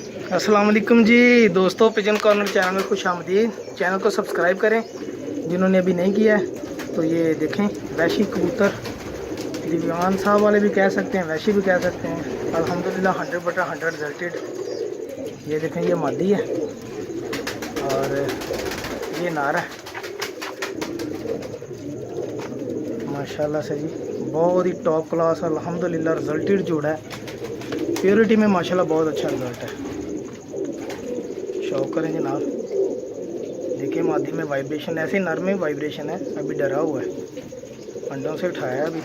अस्सलाम वालेकुम जी दोस्तों, पिजन कॉर्नर चैनल में खुश आमदीद। चैनल को सब्सक्राइब करें जिन्होंने अभी नहीं किया है। तो ये देखें वैशी कबूतर, दीवान साहब वाले भी कह सकते हैं, वैशी भी कह सकते हैं। अल्हम्दुलिल्लाह 100/100 रिजल्टेड। ये देखें, ये मादी है और ये नार है। माशाल्लाह से जी बहुत ही टॉप क्लास अल्हम्दुलिल्लाह रिजल्टेड जोड़ा है। प्योरिटी में माशाल्लाह बहुत अच्छा रिजल्ट है। शौक करें जनाब। देखिए मादी में वाइब्रेशन, ऐसे नर में वाइब्रेशन है, अभी डरा हुआ है, अंडों से उठाया अभी।